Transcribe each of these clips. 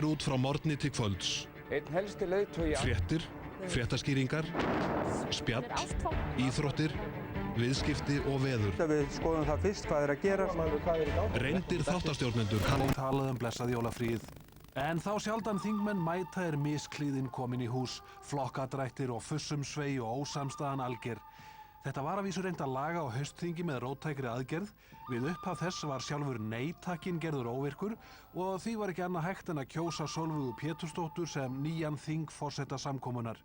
Út frá morgni til kvölds. Einn helsti leiðtogi Fréttir, fréttaskýringar, spjall, íþróttir, viðskipti og veður. Við skoðum það fyrst hvað að gera. Reyndir þáttastjórnendur Talað blessað jólafríð. En þá sjaldan þingmenn mæta misklíðin komin í hús, flokkadrættir og fussumsvei og ósamstaðan alger. Þetta var að vísu reynt að laga á haustþingi með róttækri aðgerð. Við upphaf þess var sjálfur nei-takkinn gerður óvirkur og því var ekki annað hægt en að kjósa Sólveigu Pétursdóttur sem nýjan þingforseta samkomunnar.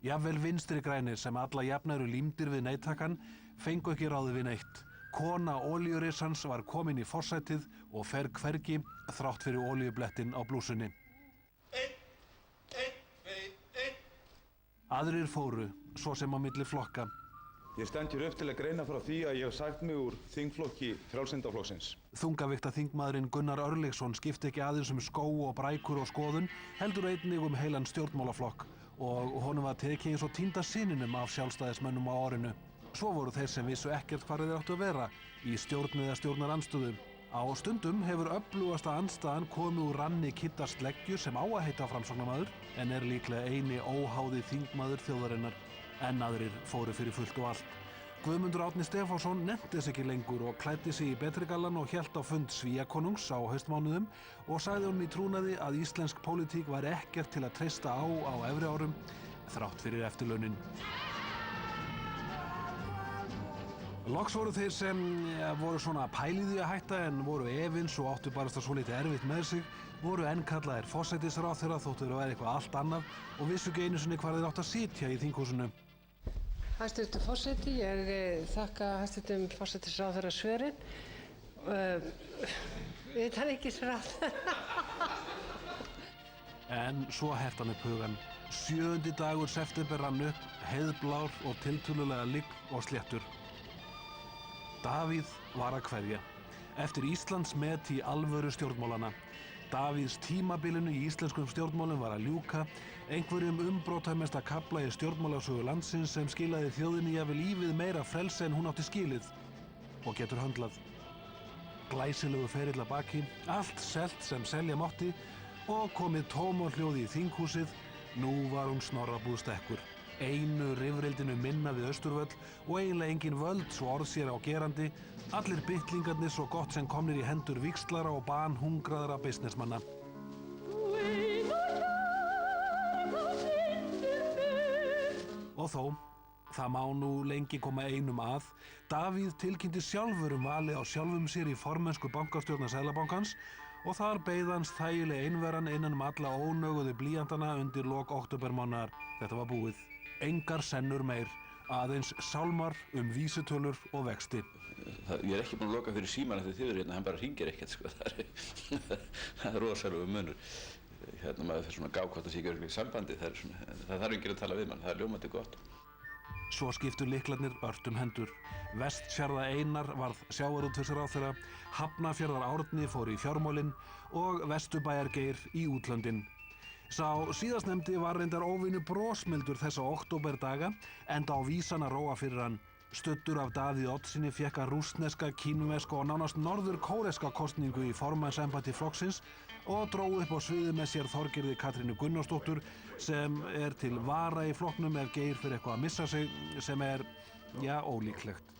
Jafnvel vinstri grænir sem alla jafna eru límdir við nei-takkann fengu ekki ráðið við neitt. Kona olíurissans var komin í forsætið og fer hvergi þrátt fyrir olíublettinn á blússunni. Aðrir fóru, svo sem á milli flokka. Ég stend hér upp til að greina frá því að ég hef sagt mig úr þingflokki Frjálslyndaflokksins. Þungavíkta þingmaðurinn Gunnar Örlygsson skipti ekki aðeins skó og brækur og skoðun, heldur einnig heilan stjórnmálaflokk og honum var tekið eins og týnda syninum af sjálfstæðismönnum á árinu. Svo voru þeir sem vissu ekkert hvar þeir áttu að vera, í stjórn eða stjórnarandstöðu. Á stundum hefur öflugasta andstaðan komið úr ranni Kidda Sleggju sem á að heita framsóknarmaður, en líklega eini óháði þingmaður þjóðarinnar. En aðrir fóru fyrir fullt og allt. Guðmundur Árni Stefánsson nennti þess ekki lengur og klæddi sig í betrigallann og hélt á fund Svíakonungs á haustmánuðum og sagði honum í trúnaði að íslensk pólitík væri ekkert til að treysta á efri árum, þrátt fyrir eftirlaunin. Loks voru þeir sem voru svona pæliði að hætta en voru efins og áttu barasta svolítið erfitt með sig, voru enn kallaðir forsætisráðherra þóttu þeir væri eitthvað allt annað og vissu ekki einu sinni hvar þeir áttu að sitja í þinghúsinu. Hæstvirtur forseti, ég þakka hæstvirtum forsætisráðherra svörin. Utanríkisráðherra. En svo herti hann upp hugann. 7. dagur september rann upp, heiðblár og tiltölulega lygn og sléttur. Davíð var að kveðja. Eftir Íslands met í alvöru stjórnmálana. Davíðs tímabilinu í íslenskum stjórnmálum var að ljúka, einhverjum umbrotamesta kafla í stjórnmálasögu landsins sem skilaði þjóðinni jafnvel lífið meira frelsi en hún átti skilið og getur höndlað. Glæsilegu ferill að baki, allt selt sem selja mátti og komið tóm og hljóði í þinghúsið. Nú var hún Snorrabúð stekkur. Einu rifrildinu minna við Austurvöll og eiginlega engin völd svo orð sér á gerandi, allir bitlingarnir svo gott sem komnir í hendur víxlara og banhungraðra businessmanna. Og þó, það má nú lengi koma einum að, Davíð tilkynnti sjálfur valið á sjálfum sér í formennsku bankastjórnar Seðlabankans og þar beið hans þægileg einveran innan alla ónöguðu blýantana undir lok októbermánaðar. Þetta var búið. Engar sennur meir, aðeins sálmar vísitölur og vexti. Ég ekki búinn að loka fyrir símann eftir þið hérna, hann bara hringir ekkert, sko. Það er rosalegu munur. Maður fyrir svona gá hvort það sé ekki örugglega sambandi, það þarf enginn að tala við mann, það er ljómandi gott. Svo skiptu lyklarnir ört hendur. Vestfjarða Einar varð sjávarútvegsráðherra, Hafnarfjarðar Árni fór í fjármálin og Vesturbæjar Geir í útlöndin. Sá síðastnefndi var reyndar óvinur brosmildur þessa októberdaga enda á vísan að róa fyrir hann. Studdur af Davíð Oddssyni fékk hann rússneska, kínverska og nánast norður-kóreska kosningu í formannsembætti flokksins og dró upp á sviðið með sér Þorgerði Katrínu Gunnarsdóttur sem til vara í flokknum ef Geir fyrir eitthvað að missa sig sem ólíklegt.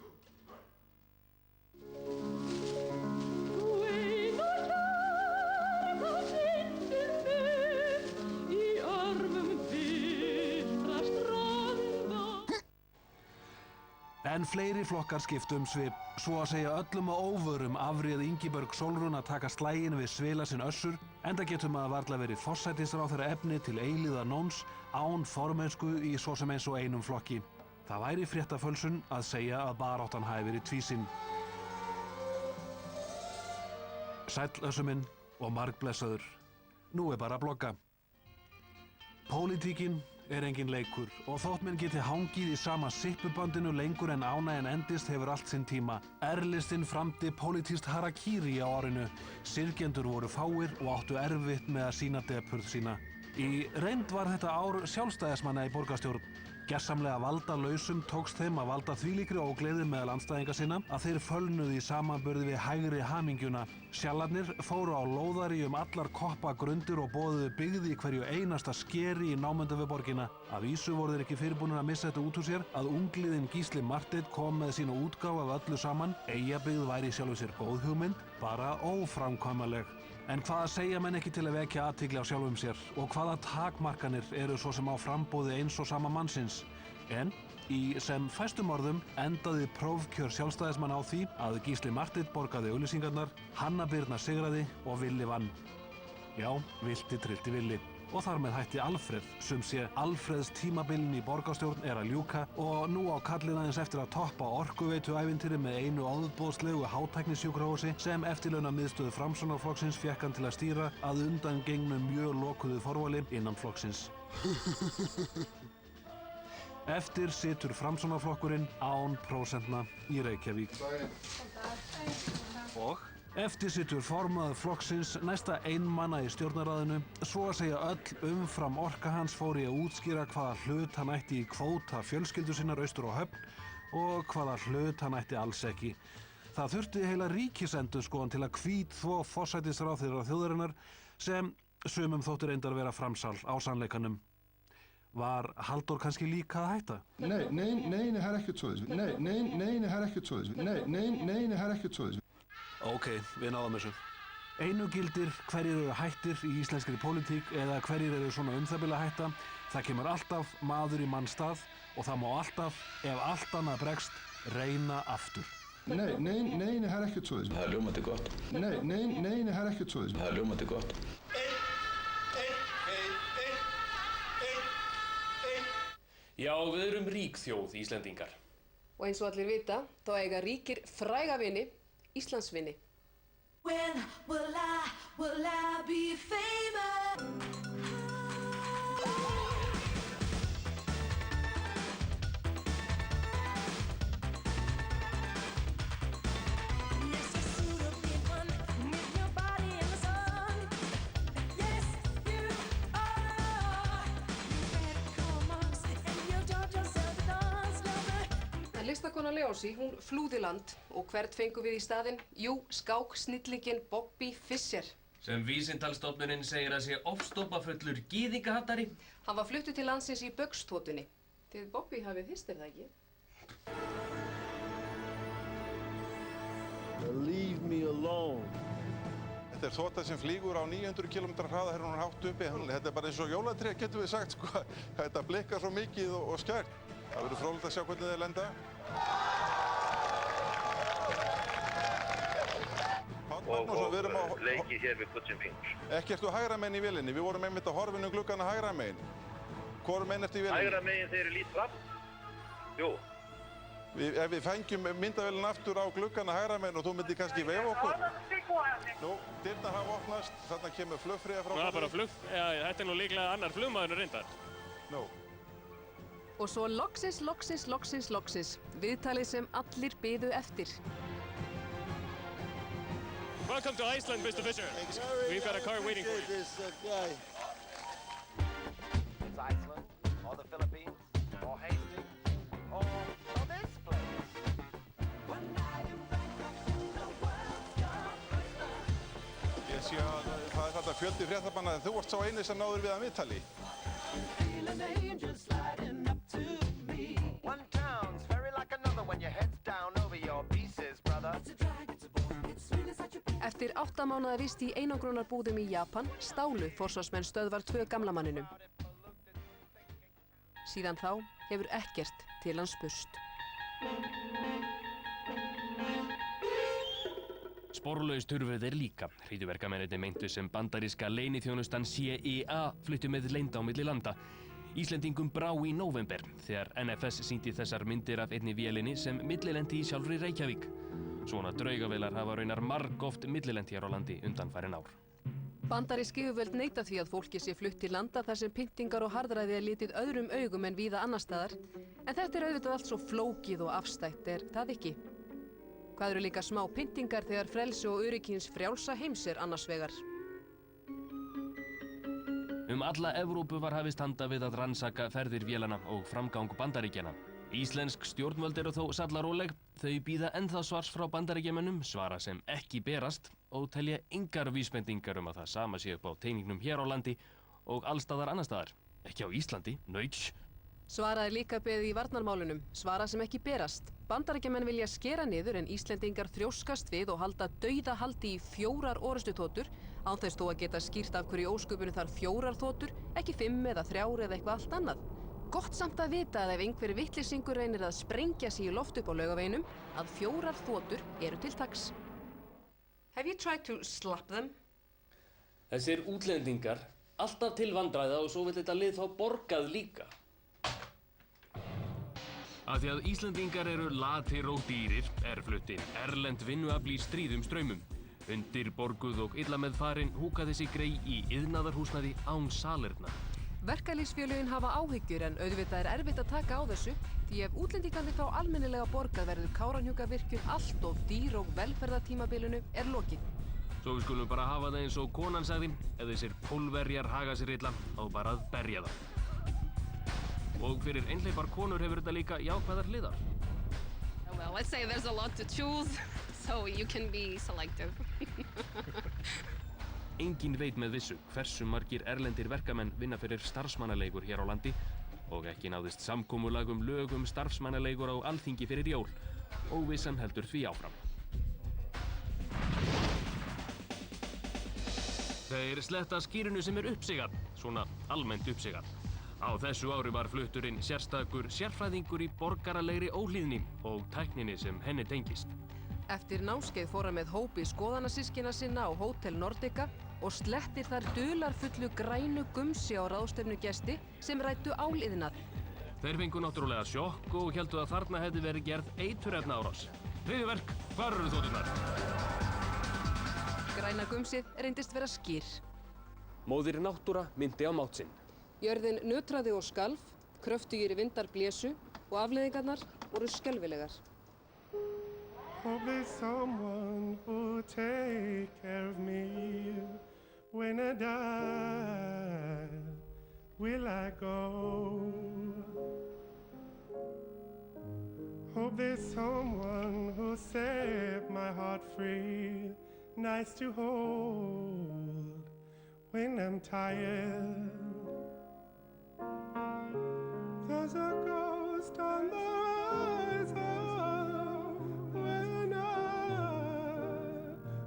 En fleiri flokkar skiptu svip, svo að segja öllum á óvörum afréð Ingibjörg Sólrún að taka slaginn við svila sinn Össur, enda getur maður varla verið forsætisráðherra efni til eilíða nóns án formennsku í svo sem eins og einum flokki. Það væri fréttafölsun að segja að baráttan hafi verið tvísýn. Sæll Össur minn og margblessaður. Nú bara að blogga. Pólitíkin engin leikur og þótt menn geti hangið í sama sippubandinu lengur en ánægjan endist hefur allt sinn tíma. R-listinn framdi pólitískt harakiri á árinu. Syrgjendur voru fáir og áttu erfitt með að sýna depurð sína. Í reynd var þetta ár sjálfstæðismanna í borgarstjórn. Gersamlega valdalausum tókst þeim að valda þvílíkri ógleði meðal andstæðinga sinna að þeir fölnuðu í samanburði við hægri hamingjuna. Sjallarnir fóru á lóðari allar koppagrundir og boðuðu byggð í hverju einasta skeri í námunda við borgina. Að vísu voru þeir ekki fyrirbúnir að missa þetta út úr sér að ungliðinn Gísli Marteinn kom með sína útgáfu af öllu saman. Eyjabyggð væri í sjálfu sér góð hugmynd, bara óframkvæmanleg. En hvaða segja menn ekki til að vekja athygli á sjálfum sér og hvaða takmarkanir eru svo sem á framboði eins og sama mannsins? En í sem fæstum orðum endaði prófkjör sjálfstæðismanna á því að Gísli Marteinn borgaði auglýsingarnar, Hanna Birna sigraði og Villi vann. Já, vilti trillti Villi. Og þar með hætti Alfreð, sem sé Alfreðs tímabilin í borgarstjórn að ljúka og nú á kallinn aðeins eftir að toppa orkuveituævintýri með einu ofboðslegu hátæknisjúkrahúsi sem eftirlaunamiðstöð Framsóknarflokksins fékk hann til að stýra að undangengnu mjög lokuðu forvali innan flokksins. Eftir situr Framsóknarflokkurinn án prósentna í Reykjavík. Og eftir situr formaður flokksins næsta einmanna í stjórnarráðinu, svo að segja öll umfram orka hans fór í að útskýra hvaða hlut hann ætti í kvóta fjölskyldu sinnar austur á Höfn og hvaða hlut hann ætti alls ekki. Það þurfti heila ríkisendurskoðun til að hvítþvo forsætisráðherra þjóðarinnar sem sumum þótti reyndar vera framsal á sannleikanum. Var Halldór kannski líka að hætta? Nej, här är ekkert svoleiðis. Nej, här är ekkert svoleiðis. Nej, här er ekkert svoleiðis. Ok, við náðum þessu. Einu gildir hverjir eru hættir í íslenskri pólitík eða hverjir eru svona það bil að hætta. Það kemur alltaf maður í manns stað og það má alltaf, ef allt annað bregst, reyna aftur. Nei, här er ekkert svoleiðis. Það ljómandi gott. Nei, här er ekkert svoleiðis. Það ljómandi gott. Já, við erum rík þjóð, Íslendingar. Og eins og allir vita, þá eiga ríkir fræga vini, Íslandsvini. When will I be famous? Listakona Leósi, hún flúði land og hvert fengum við í staðinn? Jú, skáksnillinginn Bobby Fischer. Sem Vísindalsstofnunin segir að sé ofstopafullur gyðingahattari. Hann var fluttur til landsins í Baugsþotunni. Þið Bobby hafið hist, það ekki? Leave me alone. Þetta þota sem flýgur á 900 km hraða hún hátt uppi. Þetta bara eins og jólatré, getum við sagt, sko. Þetta blikkar svo mikið og skært. Það verður fróðlegt að sjá hvernig þeir lenda. Og leikið hér við Gutzin Fingers. Ekki ertu hægra megin í vélinni. Við vorum einmitt að horfa inn gluggana hægra megin. Hvorum megin ertu í vélinni? Hægra megin þeir eru lít fram. Jú. Ef við fengjum myndavélina aftur á gluggana hægra megin og þú myndir kannski veifa okkur. Nú, dyrnar hafa opnast. Þarna kemur flugfreyja frá okkur. Það er bara flug. Já, þetta er nú líklega annar flugmaður en reyndar. Nú. Og svo loksins, viðtalið sem allir biðu eftir. Welcome to Iceland, Mr. Fischer. We've got a car waiting for you. It's Iceland, or the Philippines, or Hastings, or this place. Ég sé að það er þetta fjöldi fréttamanna en þú varst sá eini sem náður við að viðtali. One town's very like another when your head's down over your pieces, brother. Eftir 8 mánaða vist í einangrunarbúðum í Japan stálu forsvarsmenn stöðvar 2 gamla manninum. Síðan þá hefur ekkert til hans spurst. Sporlaust hurfu þeir líka. Hryðjuverkamennirnir meintu sem bandaríska leyniþjónustan CIA fluttu með leynd á milli landa. Íslendingum brá í nóvember þegar NFS sýndi þessar myndir af einni vélinni sem millilendi í sjálfri Reykjavík. Svona draugavélar hafa raunar margoft millilendi hér á landi undanfarin ár. Bandarísk yfirvöld neita því að fólki sé flutt til landa þar sem pyntingar og harðræði litið öðrum augum en víða annar staðar. En þetta er auðvitað allt svo flókið og afstætt, er það ekki? Hvað eru líka smá pyntingar þegar frelsi og öryggis frjálsa heims annars vegar? Alla Evrópu var hafist handa við að rannsaka ferðir vélanna og framgang Bandaríkjanna. Íslensk stjórnvöld eru þó sallaróleg. Þau bíða ennþá svars frá Bandaríkjamönnum, svara sem ekki berast og telja engar vísbendingar að það sama sé upp á teiningnum hér á landi og allstaðar annarstaðar. Ekki á Íslandi, nautsch. Svara líka beðið í varnarmálunum, svara sem ekki berast. Bandaríkjamenn vilja skera niður en Íslendingar þrjóskast við og halda dauðahaldi í 4 orrustuþotur, án þess þó að geta skýrt af hverju ósköpunum þar 4 þotur, ekki 5 eða 3 eða eitthvað allt annað. Gott samt að vita að ef einhver vitleysingur reynir að sprengja sig í loft upp á Laugaveginum, að 4 þotur eru til taks. Have you tried to slap them? Þessir útlendingar, alltaf til vandræða og svo vill þetta lið fá borgað líka. Af því að Íslendingar eru latir og dýrir flutt inn erlend vinnuafl í stríðum straumum. Undirborguð og illa með farin húka þessi grey í iðnaðarhúsnæði án salerna. Verkalýðsfélögin hafa áhyggjur en auðvitað erfitt að taka á þessu því ef útlendingarnir fá almennilega borgað verður Kárahnjúkavirkjun allt of dýr og velferðartímabilinu lokið. Svo við skulum bara hafa það eins og konan sagði, ef þessir Pólverjar haga sér illa, þá bara að berja það. Og fyrir einhleypar konur hefur þetta líka jákvæðar hliðar. Well, let's say there's a lot to choose, so you can be selective. Enginn veit með vissu hversu margir erlendir verkamenn vinna fyrir starfsmannaleigur hér á landi og ekki náðist samkomulag lög starfsmannaleigur á Alþingi fyrir jól. Óvissan heldur því áfram. Þeir sletta skýrinu sem uppsigað, svona almennt uppsigað. Á þessu ári var flutturinn sérstakur sérfræðingur í borgaralegri óhlýðni og tækninni sem henni tengist. Eftir námskeið fór hann með hópi skoðanasystkina sinna á Hótel Nordica og slettir þar dularfullu grænu gumsi á ráðstefnugesti sem ræddu áliðnað. Þeir fengu náttúrulega sjokk og héldu að þarna hefði verið gerð eiturefnaárás. Hryðjuverk, hvar eru þoturnar? Græna gumsið reyndist vera skýr. Móðir náttúra myndi á mátt sinn. Jörðin nötraði og skalf, kröftugir vindar blésu og afleiðingarnar voru skelfilegar. Hope there's someone who'll take care of me when I die. Will I go? Hope there's someone who'll set my heart free, nice to hold when I'm tired. There's a ghost on the horizon when I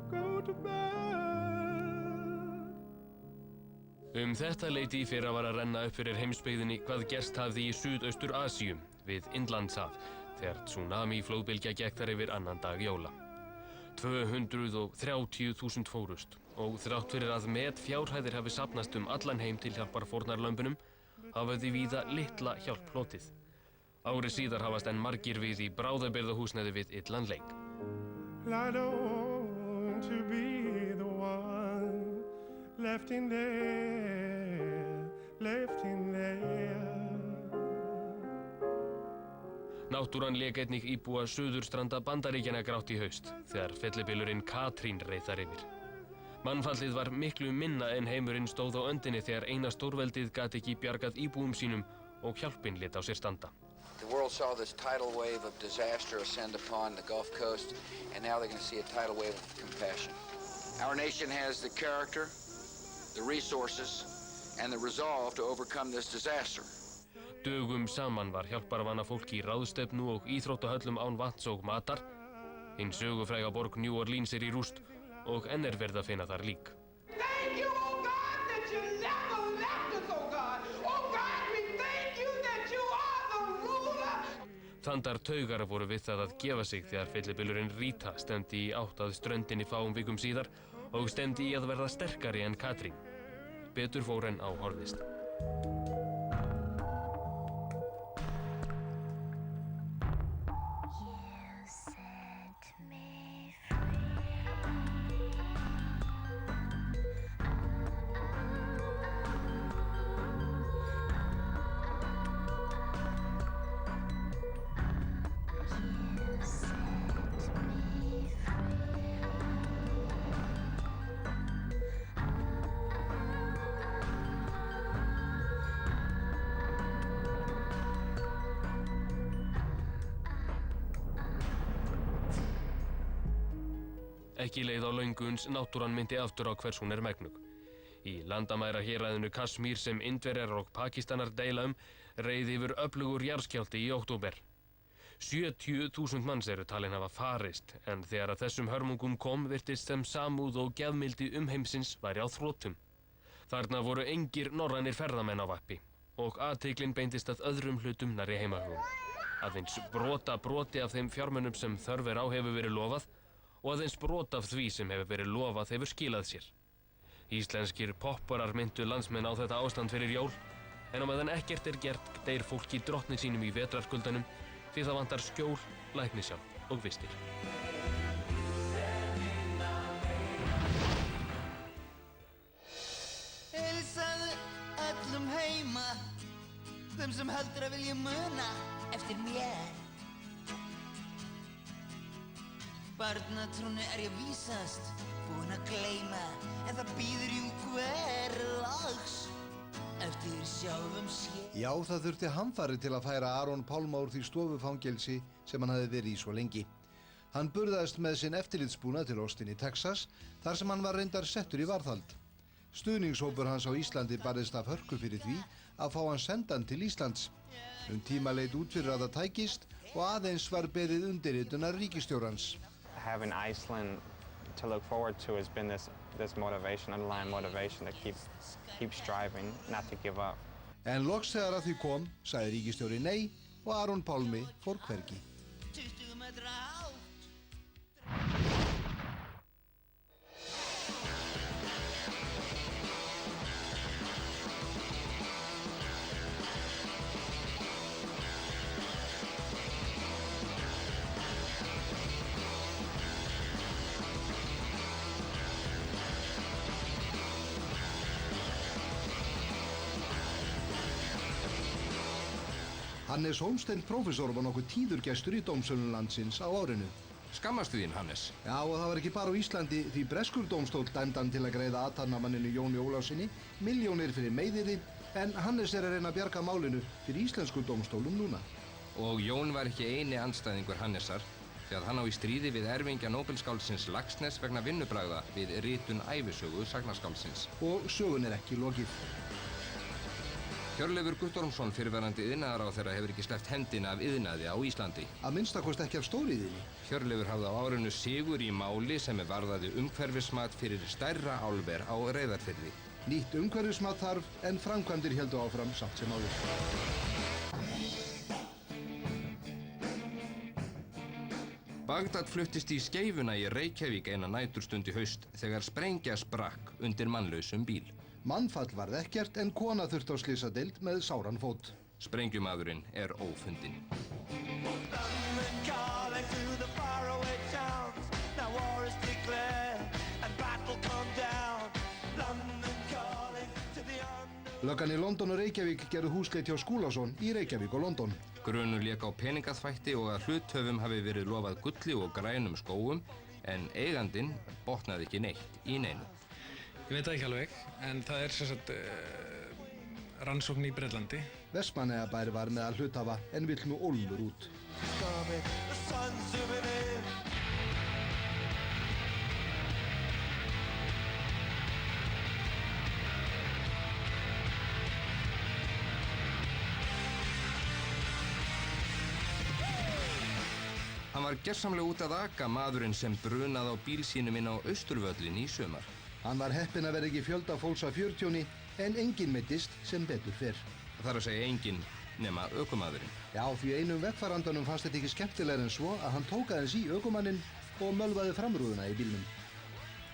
go to bed. Þetta leyti í fyrra var að renna upp fyrir heimsbyggðinni hvað gerst hafði í Suðaustur-Asíu við Indlandshaf þegar tsunami flóðbylgja gekk þar yfir annan dag jóla. 230.000 fórust og þrátt fyrir að metfjárhæðir hafi safnast allan heim til hjálpar fórnarlömbunum hafa því víða litla hjálp hlotið. Ári síðar hafast enn margir við í bráðabirgðahúsnæði við illan leik. I don't want to be the one left in there, left in there. Náttúran lék einnig íbúa suðurstranda Bandaríkjanna grátt í haust þegar fellibylurinn Katrín reið þar yfir. Mannfallið var miklu minna en heimurinn stóð á öndinni þegar eina stórveldið gat ekki bjargað íbúum sínum og hjálpin lét á sér standa. The world saw this tidal wave of disaster ascend upon the Gulf Coast, and now they're going to see a tidal wave of compassion. Our nation has the character, the resources, and the resolve to overcome this disaster. Dögum saman var hjálparvana fólki í ráðstefnu og íþróttahöllum án vatns og matar. Hinn sögufræga borg New Orleans í rúst og enn verið að finna þar lík. Thank you, oh God, that you never left us, oh God. Oh God, we thank you that you are the ruler. Þandar taugar voru við það að gefa sig þegar fellibylurinn Rita stefndi í átt að ströndinni fáum vikum síðar og stefndi í að verða sterkari en Katrín. Betur fór en á horfðist. Ekki leið á löngu uns náttúran myndi aftur á hvers hún megnug. Í landamærahéraðinu Kasmír sem Indverjar og Pakistanar deila reið yfir öflugur jarðskjálfti í október. 70.000 manns eru talin hafa farist, en þegar að þessum hörmungum kom virtist sem samúð og geðmildi heimsins væri á þrotum. Þarna voru engir norrænir ferðamenn á vappi og athyglin beindist að öðrum hlutum nærri heimahögum. Aðeins broti af þeim fjármunum sem þörf á hefur verið lofað og aðeins brot af því sem hefur verið lofað hefur skilað sér. Íslenskir popparar myndu landsmenn á þetta ástand fyrir jól, en á meðan ekkert gert deyr fólki drottni sínum í vetrarkuldanum því það vantar skjól, læknishjálp og vistir. Heilsaðu öllum heima, þeim sem heldur að vilja muna eftir mér. Barnatrúnni ég vísast, búinn að gleyma, en það býður jú hverlags eftir sjálfum sér. Já, það þurfti hamfarir til að færa Aron Pálma úr því stofufangelsi sem hann hafði verið í svo lengi. Hann burðaðist með sinn eftirlitsbúnað til Austin í Texas, þar sem hann var reyndar settur í varðhald. Stuðningshópur hans á Íslandi barðist af hörku fyrir því að fá hann sendan til Íslands. Tíma leit út fyrir að það tækist og aðeins var beðið undirritunar ríkisstjórans. Having Iceland to look forward to has been this motivation, underlying motivation to keep striving, not to give up. En loks þegar að því kom, sagði ríkisstjóri nei og Aron Pálmi fór hvergi. 20 metra hátt. Hannes Hólmsteinn prófessor var nokkuð tíður gestur í dómsölum landsins á árinu. Skammastu þín, Hannes? Já, og það var ekki bara á Íslandi því breskur dómstóll dæmdi hann til að greiða athafnamanninu Jóni Ólafssyni milljónir fyrir meiðyrði, en Hannes að reyna að bjarga málinu fyrir íslensku dómstólum núna. Og Jón var ekki eini andstæðingur Hannesar, því að hann á í stríði við erfingja Nóbelsskáldsins Laxness vegna vinnubragða við ritun ævisögu sagnaskáldsins. Og sögun ekki lokið. Hjörleifur Guttormsson, fyrrverandi iðnaðarráðherra, hefur ekki sleppt hendina af iðnaði á Íslandi. Að minnstakosti ekki af stóriðinni. Hjörleifur hafði á árinu sigur í máli sem varðaði umhverfismat fyrir stærra álver á Reyðarfirði. Nýtt umhverfismat þarf, en framkvæmdir héldu áfram samt sem áður. Bagdad fluttist í Skeifuna í Reykjavík eina næturstund í haust þegar sprengja sprakk undir mannlausum bíl. Mannfall varð ekkert en kona þurfti á slysadeild með sáran fót. Sprengjumaðurinn ófundinn. Löggan í London og Reykjavík gerðu húsleit hjá Skúlason í Reykjavík og London. Grunur lék á peningaþvætti og að hluthöfum hafi verið lofað gulli og grænum skógum, en eigandinn botnaði ekki neitt í neinu. Ég veit það ekki alveg, en það er sem sagt rannsókn í Bretlandi. Vestmannaeyjabær var meðal hluthafa en vill nú ólmur út. Hann var gersamlega út að aka, maðurinn sem brunaði á bíl sínum inn á Austurvöllin í sumar. Hann var heppinn að vera ekki fjölda fólks af 40, en enginn meiddist sem betur fyrr. Það er að segja enginn nema ökumaðurinn. Já, því einum vegfarandanum fannst þetta ekki skemmtilegur en svo að hann tók aðeins í ökumanninn og mölvaði framrúðuna í bílnum.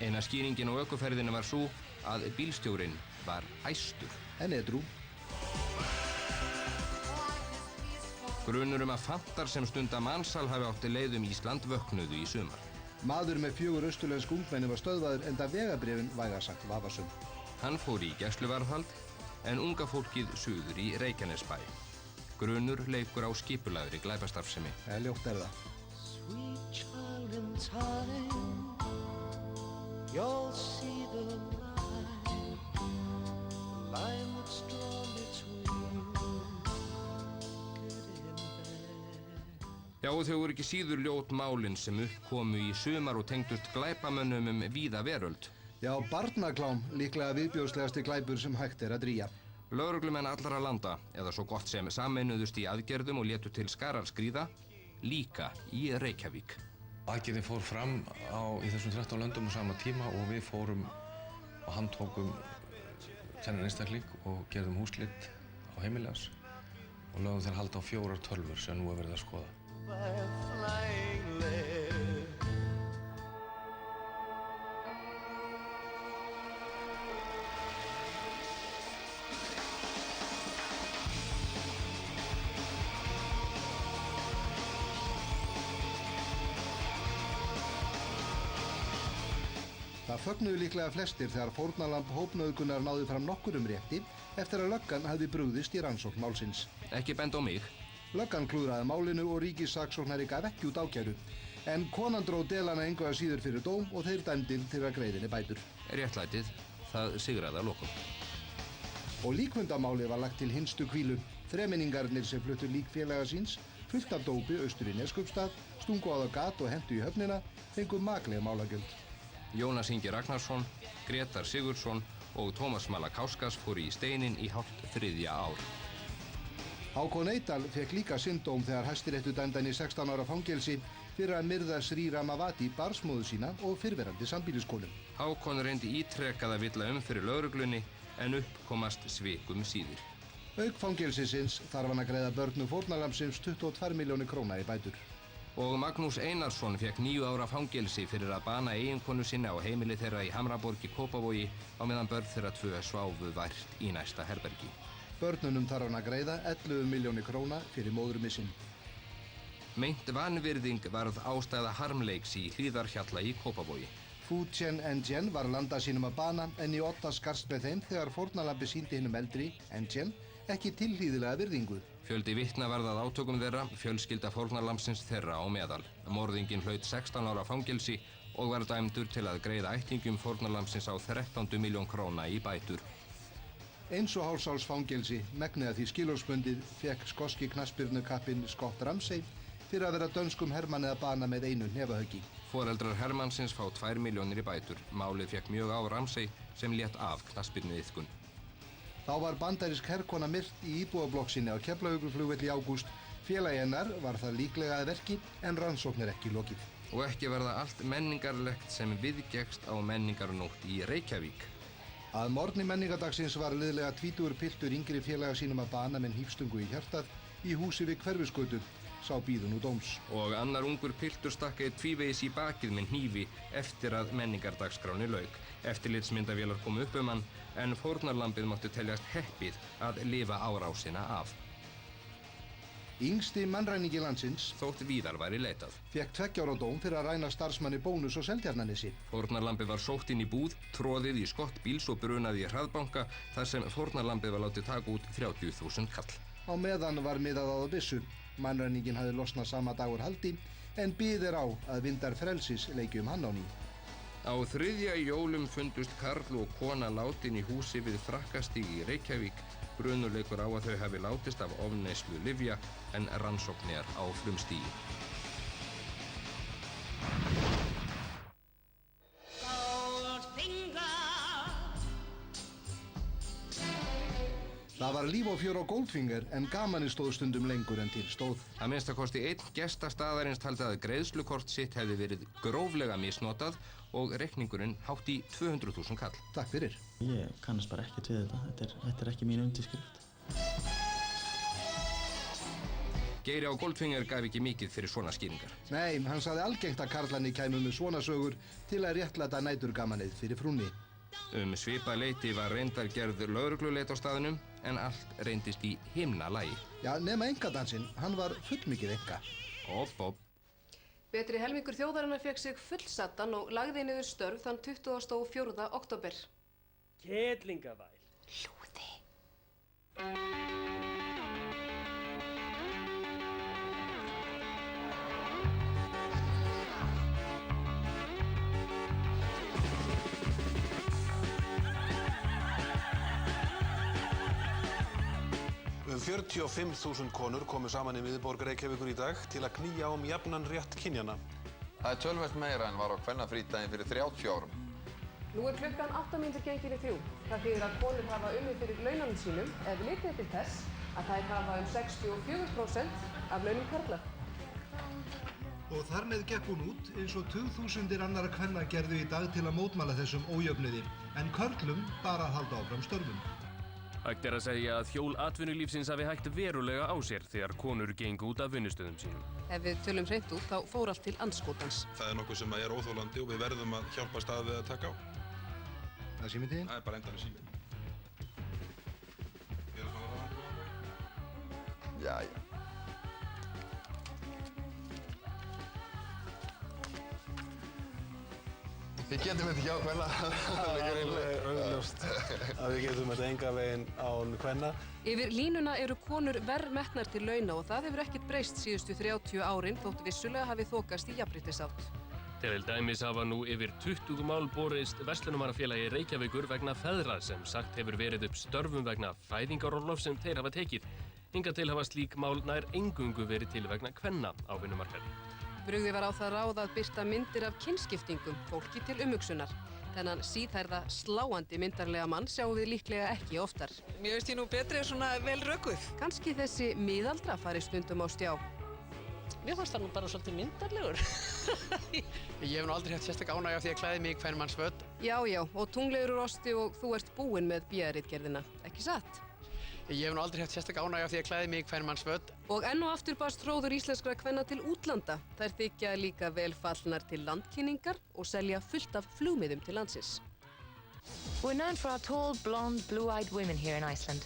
Eina skýringin á ökuferðinu var sú að bílstjórinn var æstur. En edrú. Grunur að fantar sem stunda mansal hafi átti leið Ísland vöknuðu í sumar. Maður með 4 austurlensk ungmenni var stöðvaður enda vegabréfin vægast sagt vafasöm. Hann fór í gæsluvarðhald en unga fólkið suður í Reykjanesbæ. Grunur leikur á skipulagðri glæpastarfsemi. Ljótt er það. Sweet child in time, you'll see the line that's drawn between good and bad. Já, og þau voru ekki síður ljót málin sem uppkomu í sumar og tengdust glæpamönnum víða veröld. Já, barnaklám, líklega viðbjóðslegasti glæpur sem hægt að drýja. Lögreglumenn allra landa, eða svo gott sem sameinuðust í aðgerðum og létu til skarar skríða, líka í Reykjavík. Aðgerðin fór fram í þessum 13 löndum á sama tíma og við fórum og handtókum þennan einstakling og gerðum húsleit á heimili hans og lögum þeir halda á 4 tölvur sem nú er verið að skoða. Það fögnuðu líklega flestir þegar fórnarlamb hópnauðgunar náði fram nokkurum rétti eftir að löggan hafði brugðist í rannsókn málsins. Ekki benda á mig. Löggan klúðraði málinu og ríkissaksóknari gaf ekki út ákæru, en konan dró delana engu að síður fyrir dóm og þeir dæmdir til að greiða henni bætur. Réttlætið, það sigraði að lokum. Og líkfundamáli var lagt til hinstu hvílu. Þremenningarnir sem fluttu lík félaga síns, fullt af dópi austur í Neskupstað, stungu á það gat og hentu í höfnina, fengu makleg málagjöld. Jónas Ingi Ragnarsson, Grétar Sigurðsson og Tómas Malla Kauskas fóru í steinin í hálft 3. ár. Hákon Eydal fekk líka sinn dóm þegar Hæstiréttur dæmdi hann í 16 ára fangelsi fyrir að myrða Sri Ramavati barnsmóður sína og fyrrverandi sambýliskonu. Hákon reyndi ítrekað að villa fyrir lögreglunni en uppkomast svikum síðir. Auk fangelsisins þarf hann að greiða börnum fórnarlambsins 22 milljónir króna í bætur. Og Magnús Einarsson fekk 9 ára fangelsi fyrir að bana eiginkonu sinni á heimili þeirra í Hamraborg í Kópavogi á meðan börn þeirra 2 sváfu vært í næsta herbergi. Börnunum þarf hann að greiða 11 milljónir króna fyrir móðurmissinn. Meint vanvirðing varð ástæða harmleiks í Hlíðarhjalla í Kópavogi. Fu Tien Engjen var landa sínum að bana en í Otta skarst með þeim þegar fórnarlambi sýndi hinum eldri, Engjen, ekki tilhlýðilega virðingu. Fjöldi vitna varð að átökum þeirra, fjölskylda fórnarlambsins þeirra á meðal. Morðinginn hlaut 16 ára fangelsi og var dæmdur til að greiða ættingjum fórnarlambsins á 13 milljón króna í bætur. Eins og hálfsáls fangelsi, megnið að því skilorðsbundið, fekk skoski knattspyrnukappinn Scott Ramsey fyrir að vera dönskum hermanni að bana með einu hnefahöggi. Foreldrar hermannsins fá 2 milljónir í bætur. Málið fekk mjög á Ramsey sem lét af knattspyrnuiðkun. Þá var bandarísk herkona myrt í íbúðablokk sinni á Keflavíkurflugvelli í ágúst. Félagi hennar var það líklega að verki en rannsókn ekki lokið. Og ekki var það allt menningarlegt sem viðgekkst á menningarnótt í Reykjavík. Að morgni menningardagsins var liðlega 20 piltur yngri félaga sínum að bana með hnífstungu í hjartað í húsi við Hverfisgötu, sá bíður nú dóms. Og annar ungur piltur stakk einn tvívegis í bakið með hnífi eftir að menningardagsskráni lauk. Eftirlitsmyndavélar komu upp hann, en fórnarlambið mátti teljast heppið að lifa árásina af. Yngsti mannræningi landsins, þótt víðar væri leitað, fékk 2 ára dóm fyrir að ræna starfsmanni Bónus og Seltjarnarnesi. Fórnarlambið var sótt inn í búð, troðið í skott bíls og brunaði í hraðbanka þar sem fórnarlambið var látið taka út 30.000 kall. Á meðan var miðað á byssu. Mannræningin hafði losnað sama dagur haldi en bið á að vindar frelsis leiki hann á ný. Á 3. jólum fundust karl og kona látin í húsi við Frakkastíg í Reykjavík. Grunur leikur á að þau hafi látist af ofneyslu lyfja en rannsóknir á frumstigi. Það var líf og fjör á Goldfinger en gamanið stóð stundum lengur en til stóð. Að minnstakosti einn gesta staðarins taldi að greiðslukort sitt hefði verið gróflega misnotað og reikningurinn hátt í 200.000 kall. Takk fyrir. Ég kannast bara ekkert við þetta. Þetta er ekki mín undirskrift. Geiri á Goldfinger gaf ekki mikið fyrir svona skýringar. Nei, hann sagði algengt að karlarnir kæmu með svona sögur til að réttlæta næturgamanið fyrir frúnni. Svipað leyti var reyndar gerð lögregluleit á staðnum en allt reyndist í himnalagi. Já, nema enkadansinn, hann var fullmikið enga. Opp. Betri helmingur þjóðarinnar fékk sig fullsaddan og lagði niður störf þann 24. október. Ketlingavæl. Lúði. 45.000 konur komu saman í miðborg Reykjavíkur í dag til að knýja jafnan rétt kynjanna. Það er töluvert meira en var á kvennafrídaginn fyrir 30 árum. Nú er klukkan 8 mínútur gengin í 3. Það þýðir að konur hafa unnið fyrir laununum sínum ef litið til þess að þær hafa 64% af launum karla. Og þar með gekk hún út eins og tugþúsundir annarra kvenna gerðu í dag til að mótmæla þessum ójöfnuði, en körlum bara að halda áfram störfum. Hægt að segja að hjól atvinnulífsins hafi hægt verulega á sér þegar konur gengu út af vinnustöðum sínum. Ef við tölum hreint út, þá fór allt til andskotans. Það er nokkuð sem er óþolandi og við verðum að hjálpast að við að taka á. Það er síminn þín? Það er bara endanlega síminn. Jæja. Við getum þetta ekki á kvenna. Það er alveg augljóst að við getum þetta engan veginn án kvenna. Yfir línuna eru konur verr metnar til launa og það hefur ekkert breyst síðustu 30 árin þótt vissulega hafi þokast í jafnréttisátt. Til dæmis hafa nú yfir 20 mál borist Verslunarmannafélagi Reykjavíkur vegna feðra sem sagt hefur verið upp störfum vegna fæðingarorlofs sem þeir hafa tekið. Hingað til hafa slík mál nær eingöngu verið til vegna kvenna á vinnumarkaði. Brugðið var á það ráð að birta myndir af kynskiptingum fólki til umhugsunar. Þennan síðhærða, sláandi myndarlega mann sjáum við líklega ekki oftar. Mér veist ég nú betri en svona vel rökuð. Kannski þessi miðaldra fari stundum á stjá. Mér fannst það nú bara svolítið myndarlegur. Ég hef nú aldrei haft sérstak ánægja af því að klæði mig í kvenmannsföt. Já, og tunglegur úr osti og þú ert búinn með BR-ritgerðina, ekki satt? Ég hef nú aldrei haft sérstak ánægja af því að klæði mig í kvenmannsföt. Og enn og aftur barst hróður íslenskra kvenna til útlanda. Þær þykja líka vel fallnar til landkynningar og selja fullt af flugmiðum til landsins. We're known for our tall, blonde, blue-eyed women here in Iceland.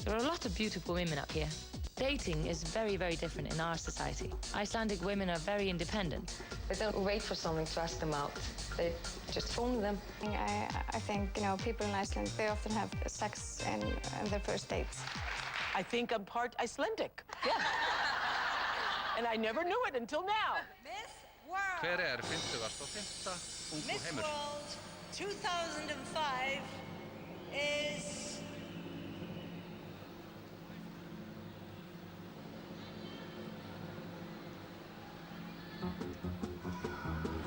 There are a lot of beautiful women up here. Dating is very, very different in our society. Icelandic women are very independent. They don't wait for someone to ask them out. They just phone them. I think, people in Iceland, they often have sex in their first dates. I think I'm part Icelandic. Yeah. And I never knew it until now. Miss World. Hver 55. ungu Miss heimur? World 2005 is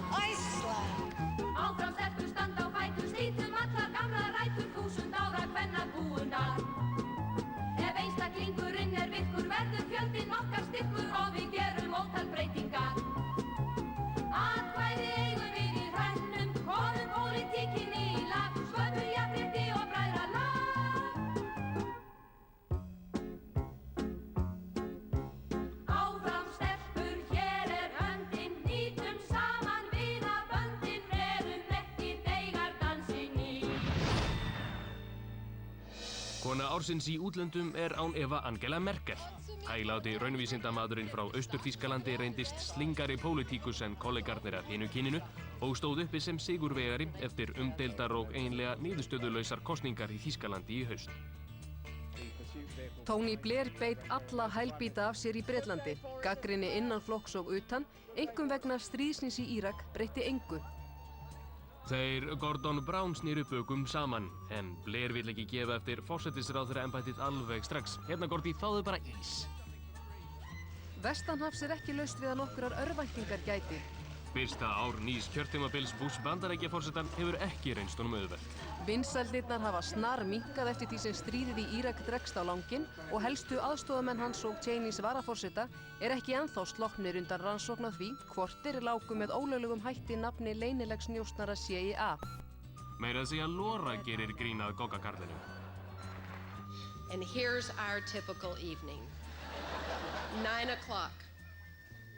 Iceland. Áfram stelpur standa á fætur, slítum allar gamlar rætur, 1000 ára kvennar búinnar. Ef einstaklingurinn virkur, verður fjöldinn okkar styrkur og við gerum ótal breytingar. Atkvæði eigum við í hrannum, komum pólitíkinni í lag, sköpum jafnrétti og bræðralag. Áfram stelpur, hér höndin, nýtum saman vinaböndin, verum ekki deigardansinn í. Kona ársins í útlöndum er án efa Angela Merkel. Hægláti raunvísindamaðurinn frá Austur-Þýskalandi reyndist slingari pólitíkus en kollegarnir af hinu kyninu og stóð uppi sem sigurvegari eftir umdeildar og eiginlega niðurstöðulausar kosningar í Þýskalandi í haust. Tony Blair beit alla hælbíta af sér í Bretlandi. Gagnrýni innan flokks og utan, einkum vegna stríðsins í Írak, breytti engu. Þeir Gordon Brown snýru bökum saman, en Blair vill ekki gefa eftir forsætisráðherraembættið alveg strax. Hérna Gordi, fáðu bara ís. Vestanhafs er ekki laust við að nokkrar örvæntingar gæti. Fyrsta ár nýs kjörtímabils Bush Bandaríkjaforsetann hefur ekki reynst honum auðvelt. Vinsældirnar hafa snar minnkað eftir því sem stríðið í Írak dregst á langinn og helstu aðstoðamenn hans og Cheneys varaforseta er ekki ennþá sloppnir undan rannsókn á því hvort þeir lágu með ólöglegum hætti nafni leynilegs njósnara CIA. Meira að segja Laura gerir grín að Goggakarlinu. And here's our typical evening. 9 o'clock.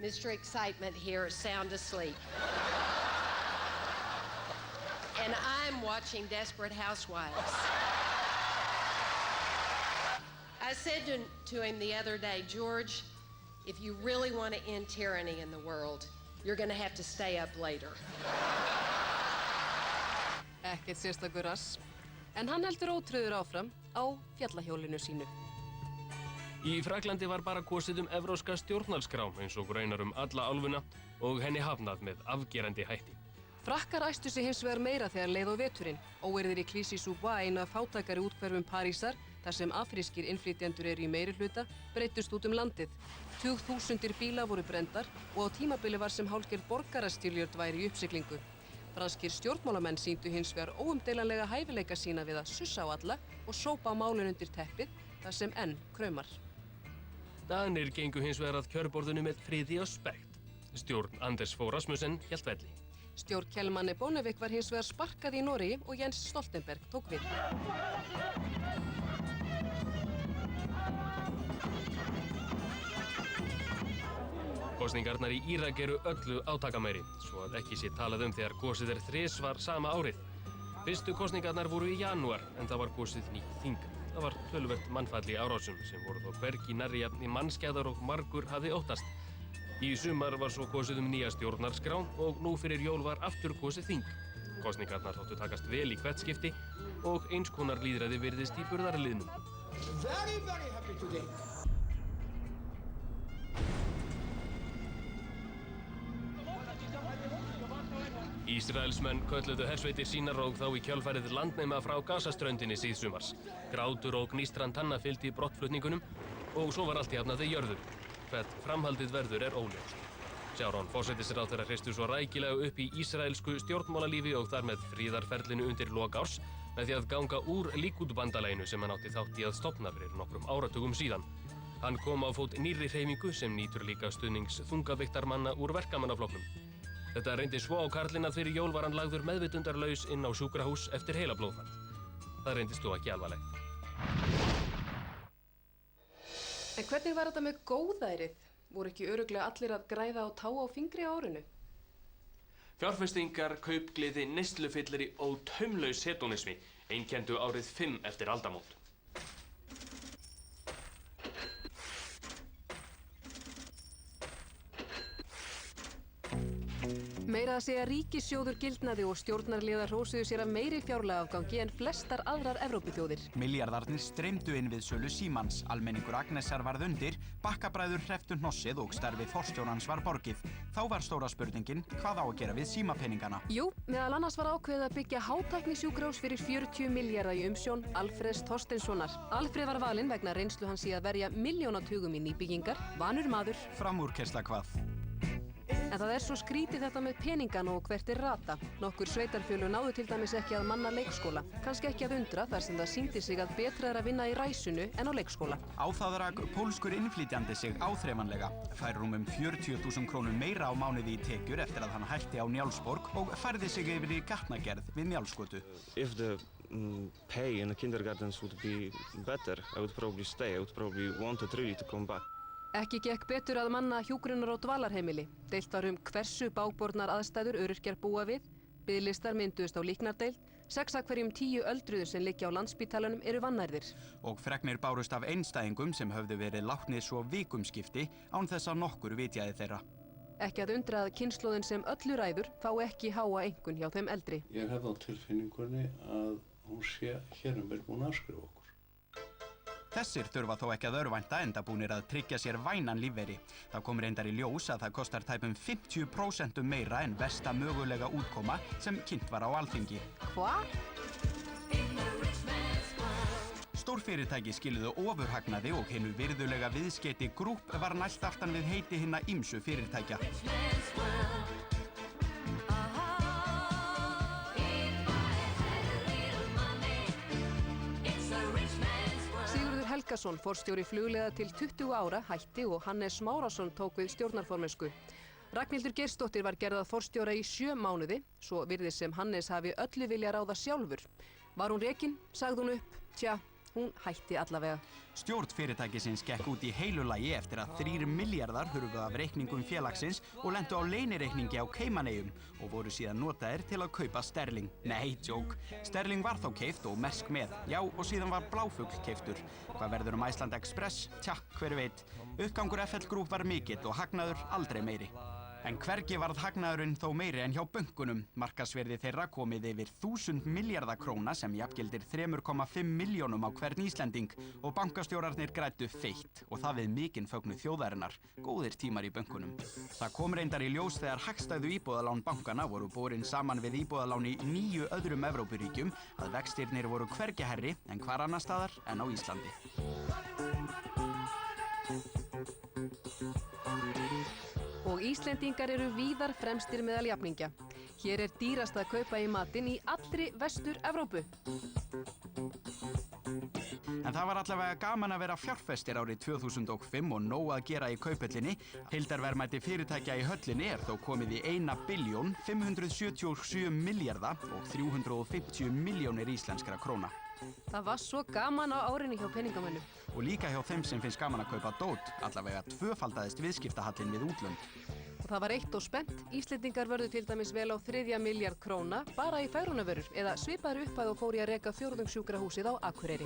Mr. Excitement here is sound asleep. And I'm watching Desperate Housewives. I said to him the other day, George, if you really want to end tyranny in the world, you're going to have to stay up later. Ekkert sérstakur rass. En hann heldur ótröður áfram á fjallahjólinu sínu. Í Fraklandi var bara kosið evrópska stjórnarskrá eins og raunar alla álfuna og henni hafnað með afgerandi hætti. Frakkar æstu sig hins vegar meira þegar leið á veturinn. Óeirðir í Clichy-sous-Bois, einu af fátækari úthverfum Parísar, þar sem afrískir innflytjendur eru í meirihluta, breiddust út landið. Tugþúsundir bíla voru brenndar og á tímabili var sem hálfgerð borgarastyrjöld væri í uppsiglingu. Franskir stjórnmálamenn sýndu hins vegar óumdeilanlega hæfileika sína við að sussa á alla og sópa málin undir teppið, þar sem enn kraumar. Danir gengu hins vegar að kjörborðinu með friði og spekt. Stjórn Anders Fogh Rasmussen hélt velli. Stjórn Kjellmanni Bondevik var hins vegar sparkað í Noregi og Jens Stoltenberg tók við. Kosningarnar í Írak eru öllu átakameiri, svo að ekki sé talað þegar kosið þrisvar sama árið. Fyrstu kosningarnar voru í janúar, en það var kosið nýtt þing. Það var töluvert mannfall í árásum sem voru þó hvergi nærri jafn mannskæðar og margur hafði óttast. Í sumar var svo kosið nýja stjórnarskrá og nú fyrir jól var aftur kosið þing. Kosningarnar þóttu takast vel í hvert skipti og eins konar lýðræði virðist í burðarliðnum. Very happy today. Ísraelsmenn kölluðu hersveitir sínar og þá í kjölfarið landnema frá Gazaströndinni síðsumars. Grátur og gnístran tanna fylgdi brottflutningunum og svo var allt jafnað til jörðu. Hvert framhaldið verður óljóst. Sharon forsætisráðherra hristu svo rækilega upp í ísraelsku stjórnmálalífi og þar með fríðarferlinu undir lok árs með því að ganga úr Líkúd-bandalaginu sem hann átti þátt í að stofna fyrir nokkrum áratugum síðan. Hann kom á fót nýrri hreyfingu sem nýtur líka stuðnings þungaviktarmanna úr verkamannaflokknum. Þetta reyndi svo á karlinn að fyrir jól var hann lagður meðvitundarlaus inn á sjúkrahús eftir heilablóðfall. Það reyndist þó ekki alvarlegt. En hvernig var þetta með góðærið? Voru ekki örugglega allir að græða á tá á fingri á árinu? Fjárfestingar, kaupgleði, neyslufylleri og taumlaus hedónismi einkenndu árið 5 eftir aldamót. Meira að segja ríkissjóður gildnaði og stjórnarliðar hrósuðu sér af meiri fjárlagaafgangi en flestar aðrar Evrópuþjóðir. Milljarðarnir streymdu inn við sölu Símans, almenningur Agnesar varð undir, bakkabræður hrepptu hnossið og starfi forstjórans var borgið. Þá var stóra spurningin, hvað á að gera við símapeningana? Jú, meðal annars var ákveðið að byggja hátæknisjúkrahús fyrir 40 milljarða í umsjón Alfreðs Thorsteinssonar. Alfreð var valinn vegna reynslu hans í að verja milljónatugum í nýbyggingar, vanur maður. Framúrkeyrsla hvað? En það svo skrítið þetta með peningana og hvert rata. Nokkur sveitarfélög náðu til dæmis ekki að manna leikskóla. Kannski ekki að undra þar sem það sýndi sig að betra að vinna í ræsunu en á leikskóla. Á það rak pólskur innflytjandi sig áþreifanlega. Fær rúmum 40.000 krónur meira á mánuði í tekjur eftir að hann hætti á Njálsborg og færði sig yfir í gatnagerð við Njálsgötu. If the pay in the kindergartens would be better, I would probably stay. I would probably wanted really to come back. Ekki gekk betur að manna hjúkrunar- og dvalarheimili. Deilt var hversu bágbornar aðstæður öryrkjar búa við. Biðlistar mynduðust á líknardeild. 6 af hverjum 10 öldruðu sem liggja á Landspítalanum eru vannærðir. Og fregnir bárust af einstæðingum sem höfðu verið látnir svo vikumskipti án þess að nokkur vitjaði þeirra. Ekki að undra að kynslóðin sem öllu ræður fá ekki háa einkunn hjá þeim eldri. Ég hef á tilfinningunni að hún sé hér búin að afskrifa okkur. Þessir þurfa þó ekki að örvænta enda búnir að tryggja sér vænan lífeyri. Það kom reyndar í ljós að það kostar tæpum 50% meira en versta mögulega útkoma sem kynnt var á Alþingi. Hva? Stórfyrirtæki skiluðu ofurhagnaði og hinu virðulega viðskeyti Group var nælt aftan við heiti hinna ýmsu fyrirtækja. Helgason, forstjóri flugleiða til 20 ára, hætti og Hannes Márásson tók við stjórnarformennsku. Ragnhildur Geirsdóttir var gerð að forstjóra í 7 mánuði, svo virðist sem Hannes hafi öllu vilja ráða sjálfur. Var hún rekin, sagði hún upp, tja, hún hætti allavega. Stjórn fyrirtækisins gekk út í heilu lagi eftir að 3 milljarðar hurfu af reikningum félagsins og lentu á leynireikningi á Caymaneyjum og voru síðan notaðir til að kaupa sterling. Nei, djók. Sterling var þá keypt og Mersk með. Já, og síðan var Bláfugl keyptur. Hvað verður Iceland Express? Tja, hver veit. Uppgangur FL Group var mikill og hagnaður aldrei meiri. En hvergi varð hagnaðurinn þó meiri en hjá bönkunum. Markaðsvirði þeirra komið yfir 1000 milljarða króna sem jafngildir 3,5 milljónum á hvern Íslending og bankastjórarnir græddu feitt og það við mikinn fögnuð þjóðarinnar. Góðir tímar í bönkunum. Það kom reyndar í ljós þegar hagstæðu íbúðalán bankana voru borin saman við íbúðalán í 9 öðrum Evrópuríkjum að vextirnir voru hvergi hærri en hvar annar staðar en á Íslandi. Og Íslendingar eru víðar fremstir meðal jafningja. Hér er dýrast að kaupa í matinn í allri Vestur-Evrópu. En það var allavega gaman að vera fjárfestir árið 2005 og nóg að gera í Kauphöllinni. Heildarverðmæti fyrirtækja í höllinni er þó komið í 1.577 milljarða og 350 milljónir íslenskra króna. Það var svo gaman á árinu hjá peningamönnum. Og líka hjá þeim sem finnst gaman að kaupa dót, allavega tvöfaldaðist viðskiptahallinn við útlönd. Og það var eitt og spennt. Íslendingar vörðu til dæmis vel á 3 milljarð króna bara í fegrunarvörur eða svipaðri upphæð og fór í að reka fjórðungssjúkrahúsið á Akureyri.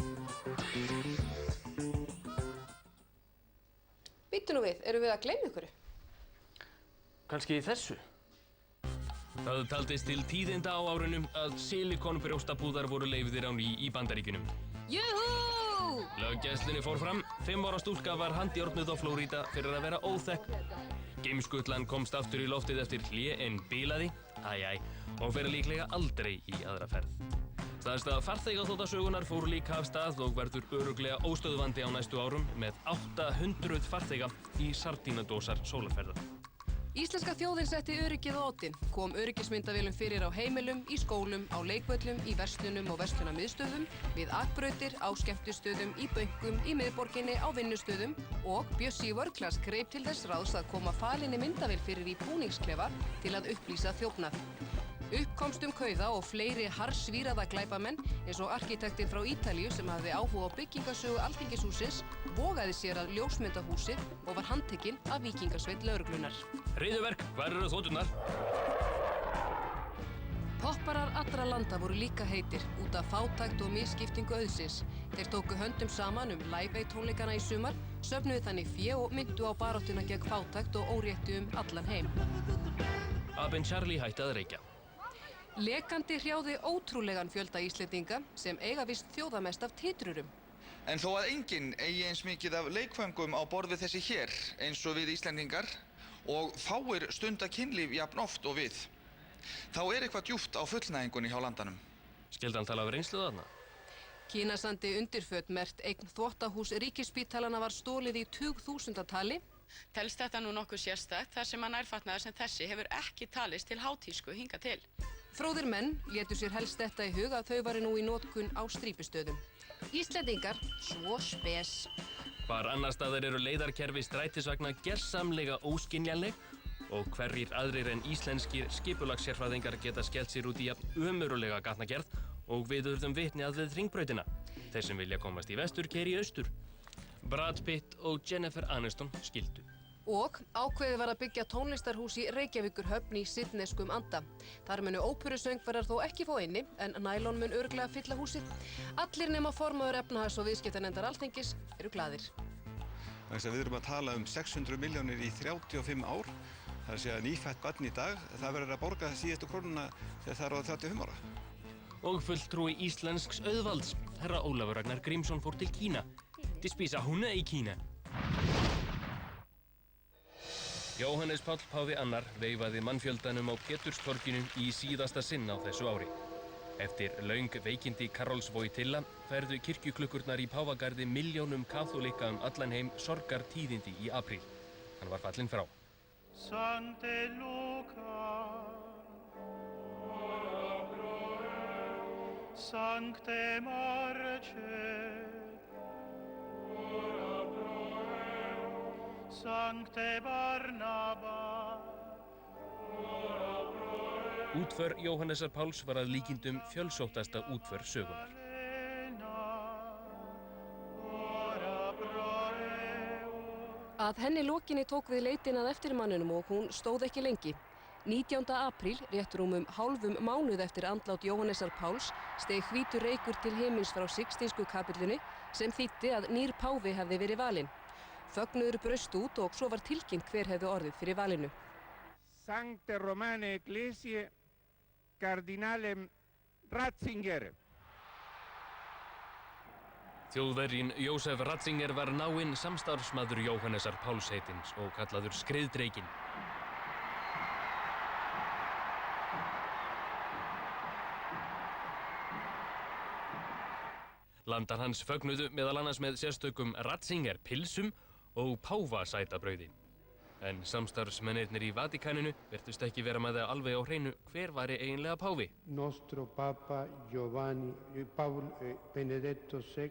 Bíddu nú við, erum við að gleyma ykkur? Kannski í þessu? Það taldist til tíðinda á árunum að silikonbrjóstabúðar voru leyfðir á ný í Bandaríkjunum. Júhú! Löggæslunni fór fram, 5 ára stúlka var handjárnuð á Flórída fyrir að vera óþekk. Geimskutlan komst aftur í loftið eftir hlé en bilaði, og fer líklega aldrei í aðra ferð. Stærsta farþegaþotasögunnar fór líka af stað og verður örugglega óstöðvandi á næstu árum með 800 farþega í sardínadósar sólarferða. Íslenska þjóðin setti öryggið á oddinn, kom öryggismyndavélum fyrir á heimilum, í skólum, á leikvöllum, í verslunum og verslunarmiðstöðvum, við akbrautir, á skemmtistöðum, í bönkum, í miðborginni, á vinnustöðum og Bjössi í vörklass greip til þess ráðs að koma falinni myndavél fyrir í búningsklefa til að upplýsa þjófnað. Uppkomst kauða og fleiri harðsvíraða glæpamenn eins og arkitektinn frá Ítalíu sem hafði áhuga á byggingasögu Alþingishússins vogaði sér að ljósmyndahúsið og var handtekinn af víkingasveit lögreglunnar. Hryðjuverk, hvar eru þoturnar? Popparar allra landa voru líka heitir út af fátækt og misskiptingu auðsins. Þeir tóku höndum saman Live Aid tónleikana í sumar, söfnuðu þannig fé og myndu á baráttuna gegn fátækt og órétti allan heim. Abin Charlie hætti að reykja. Lekandi hrjáði ótrúlegan fjölda Íslendinga sem eiga víst þjóðamest af titrurum. En þó að enginn eigi eins mikið af leikföngum á borð við þessi hér eins og við Íslendingar og fáir stunda kynlíf jafn oft og við, þá er eitthvað djúpt á fullnægingunni hjá landanum. Skyldi hann tala af reynslu þarna? Kínasandi undirföt merkt eign þvottahús ríkisspítalana var stolið í tugþúsundatali. Telst þetta nú nokkuð sérstakt þar sem að nærfatnaður sem þessi hefur ekki talist til hátísku hingað til. Fróðir menn létu sér helst þetta í hug að þau væri nú í notkun á strípistöðum. Íslendingar, svo spes. Hvar annar staðar eru leiðarkerfi strætisvagna gersamlega óskynjanleg og hverjir aðrir en íslenskir skipulagssérfræðingar geta skellt sér út í jafn ömurlega gatnagerð og við urðum vitni að við Hringbrautina. Þeir sem vilja komast í vestur keyra í austur. Brad Pitt og Jennifer Aniston skildu. Og ákveðið var að byggja tónlistarhús í Reykjavíkurhöfn í sydneskum anda. Þar munu óperusöngvarar þó ekki fá inni, en nælon mun örugglega fylla húsið. Allir nema formaður efnahags- og viðskiptanefndar Alþingis eru glaðir. Við erum að tala 600 milljónir í 35 ár. Það er að segja nýfætt barn í dag, það verður að borga síðustu krónuna þegar það er á 35 ára. Og fulltrúi íslensks auðvalds, herra Ólafur Ragnar Grímsson fór til Kína. Til spísa hunde í Kína. Jóhannes Páll Páfi II veifaði mannfjöldanum á Péturstorginu í síðasta sinn á þessu ári. Eftir löng veikindi Karls Wojtyla færðu kirkjuklukkurnar í Páfagarði milljónum kaþólika allan heim sorgartíðindi í apríl. Hann var fallinn frá. Sancte Luca, Sancte Marce, Sancte Barnaba. Útför Jóhannesar Páls var að líkindum fjölsóttasta útför sögunar. Að henni lokinni tók við leitin að eftirmanninum og hún stóð ekki lengi. 19. apríl, rétt rúmum hálfum mánuð eftir andlát Jóhannesar Páls, steig hvítur reykur til himins frá Sixtínsku kapellunni sem þýddi að nýr páfi hefði verið valinn. Fögnuður braust út og svo var tilkynnt hver hefði orðið fyrir valinu. Sancte Romane Ecclesiae Cardinalem Ratzinger. Þjóðverjinn Jósef Ratzinger var náinn samstarfsmaður Jóhannesar Páls heitins og kallaður Skriðdrekinn. Landar hans fögnuðu meðal annars með sérstökum Ratzinger pilsum og páfasætabrauði. En samstarfsmennirnir í Vatíkaninu virtust ekki vera með það alveg á hreinu hver væri eiginlega páfi. Nostro Papa Giovanni Paul Benedetto XVI.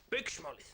Baugsmálið.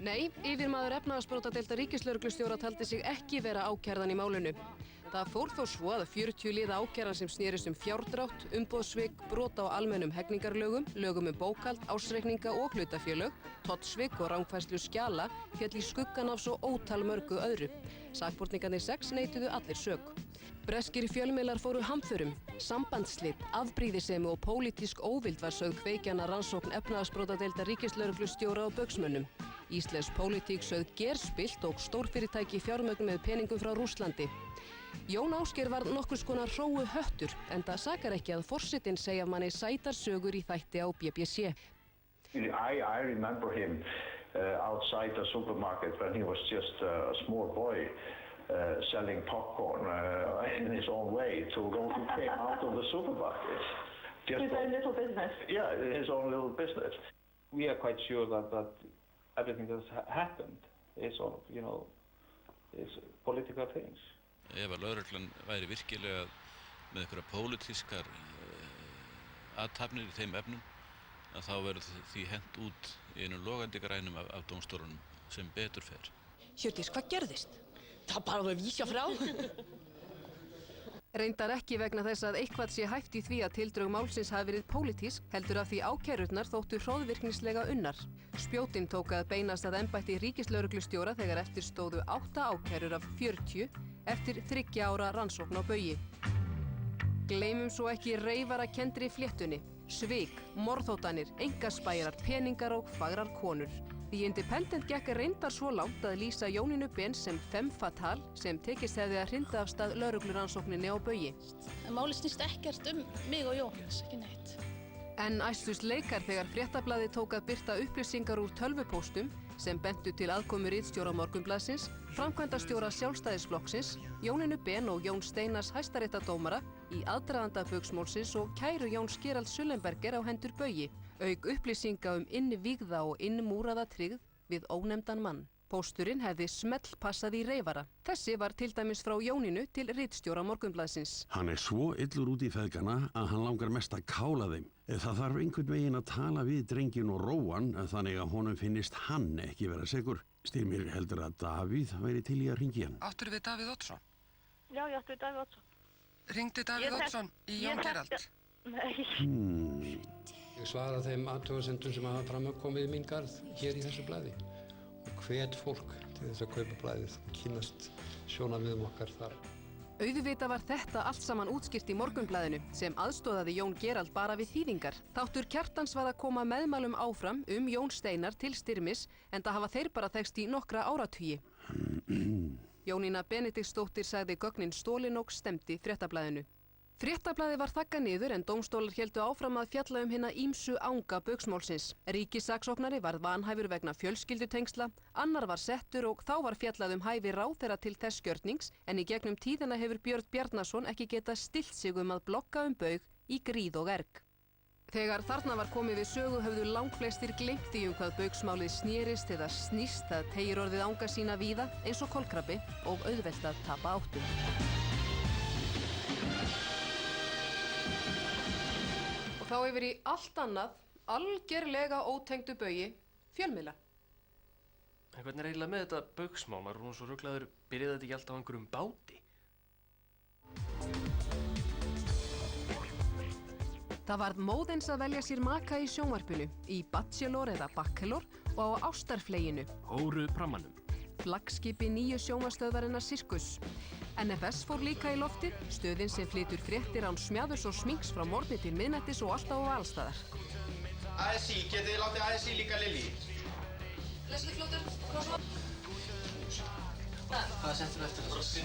Nei, yfirmaður efnahagsbrotadeildar ríkislögreglustjóra taldi sig ekki vera ákærðan í málinu. Það fór þó svo að 40 liða ákæran sem snerist fjárdrátt, umboðssvik, brot á almennum hegningarlögum, lögum bókhald, ársreikninga og hlutafélög, tollsvik og rangfærslu skjala féll í skuggan af svo ótal mörgu öðru. Sakborningarnir 6 neituðu allir sök. Breskir fjölmiðlar fóru hamförum, sambandsslit, afbrýðisemi og pólitísk óvild var sögð kveikjana rannsókn efnahagsbrotadeildar ríkislögreglustjóra og baugsmönnum. Íslensk pólitík sögð gerspilt og stórfyrirtæki fjármögnuð með peningum frá Rússlandi. Jón Ásgeir var nokkurs konar hróu höttur, enda sakar ekki að forsetinn segja manni sætar sögur í þætti á BBC. I remember him outside the supermarket when he was just a small boy selling popcorn in his own way to those who came out of the supermarket. His own little business. Yeah, his own little business. We are quite sure that everything that's happened is sort of, is political things. Ef að lögreglan væri virkilega með einhverja pólitískar athafnir í þeim efnum, að þá verður því hent út í einum logandi grænum af dómstólunum sem betur fer. Hjördís, hvað gerðist? Það bara var vísja frá. Reyndar ekki vegna þess að eitthvað sé hæft í því að tildrög málsins hafi verið pólitísk, heldur af því ákærurnar þóttu hroðvirknislega unnar. Spjótinn tók að beinast að embætti ríkislögreglustjóra þegar eftir stóðu 8 ákærur af 40 eftir 3 ára rannsókn á Baugi. Gleymum svo ekki reyfarakenndri fléttunni, svik, morðhótanir, einkaspæjarar, peningar og fagrar konur. The Independent gekk reyndar svo langt að lýsa Jónínu Ben sem femme fatale sem tekist hefði að hrinda af stað lögreglurannsókninni á Baugi. Málið snýst ekkert mig og Jóhannes, ekki neitt. En æstust leikar þegar Fréttablaðið tók að birta upplýsingar úr tölvupóstum sem bentu til aðkomu ritstjóra Morgunblaðsins, framkvæmdastjóra Sjálfstæðisflokksins, Jónínu Ben og Jón Steinars hæstaréttardómara í aðdraganda Baugsmálsins og kæru Jóns Geralds Sullenberger á hendur Baugi, auk upplýsinga innvígða og innmúraða tryggð við ónefndan mann. Pósturinn hefði smellpassað í reyfara. Þessi var til dæmis frá Jónínu til ritstjóra Morgunblaðsins. Hann svo illur út í feðgana að hann langar mest að kála þeim. Það þarf einhvern veginn að tala við drenginn og róan þannig að honum finnist hann ekki vera segur. Styrmir heldur að Davíð væri til í að hringja hann. Áttirðu við Davíð Oddsson? Já, ég átti við Davíð Oddsson. Hringdi Davíð Oddsson í Jón Gerald? Nei. Ég svara þeim athugasemdum sem hafa framkomið í mín garð hér í þessu blaði og hvet fólk til þess að kaupa blaðið og kynnast sjónarmiðum okkar þar. Auðvitað var þetta allt saman útskýrt í Morgunblaðinu sem aðstoðaði Jón Gerald bara við þýðingar. Þáttur Kjartans var að koma meðmælum áfram Jón Steinar til Styrmis enda hafa þeir bara þekkst í nokkra áratugi. Jónína Benediktsdóttir sagði gögnin stolin og stemdi Fréttablaðinu. Fréttablaðið var þaggað niður en dómstólar héldu áfram að fjalla hina ýmsu anga Baugsmálsins. Ríkissaksóknari varð vanhæfur vegna fjölskyldutengsla, annar var settur og þá var fjallað hæfi ráðherra til þess gjörnings en í gegnum tíðina hefur Björn Bjarnason ekki getað stillt sig að blogga Baug í gríð og erg. Þegar þarna var komið við sögu höfðu langflestir gleymt því hvað Baugsmálið snérist eða snýst, það teygir orðið anga sína víða eins og kolkrabbi og auðvelt að tapa áttum. Og þá yfir í allt annað, algerlega ótengdu baugi fjölmiðla. En hvernig eiginlega með þetta baugsmál? Maður svo ruglaður, byrjaði þetta ekki alltaf á einhverjum báti? Það varð móðins að velja sér maka í sjónvarpinu, í Bachelor eða Bachelor og á ástarfleginu. Hóru prammanum. Flaggskipi nýju sjónvarpsstöðvarinnar Sirkus. NFS fór líka í loftið, stöðin sem flytur fréttir án smjaðurs og sminks frá morgni til miðnættis og alltaf á alstaðar. ASI, getið þið látið ASI líka Lilli? Lestu þið fljótur, krossvort? Hvað settur þú eftir þessu?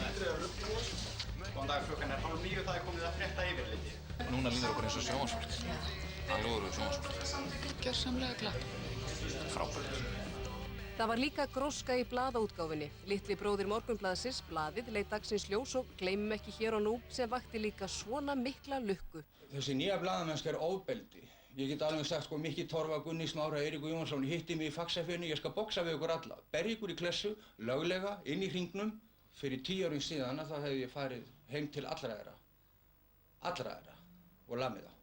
Góðan dag, klukkan 8:30, það komið að frétta yfirliti. Núna líður okkur eins og sjónvarpsfólk. Alveg voru sjónvarpsfólk. Gjörsamlega glatt. Frábært. Það var líka gróska í blaðaútgáfinni. Litli bróðir Morgunblaðsins, blaðið, leit dagsins ljós og gleymum ekki hér og nú sem vakti líka svona mikla lukku. Þessi nýja blaðamennska ofbeldi. Ég get alveg sagt Mikki Torfa, Gunni Smára, Eiríkur Jónsson hitti mig í faxafjörni, ég skal boxa við ykkur alla. Berja ykkur í klessu, löglega, inn í hringnum. Fyrir 10 árum síðan þá hefði ég farið heim til allra þeirra. Allra þeirra. Og lamið þá.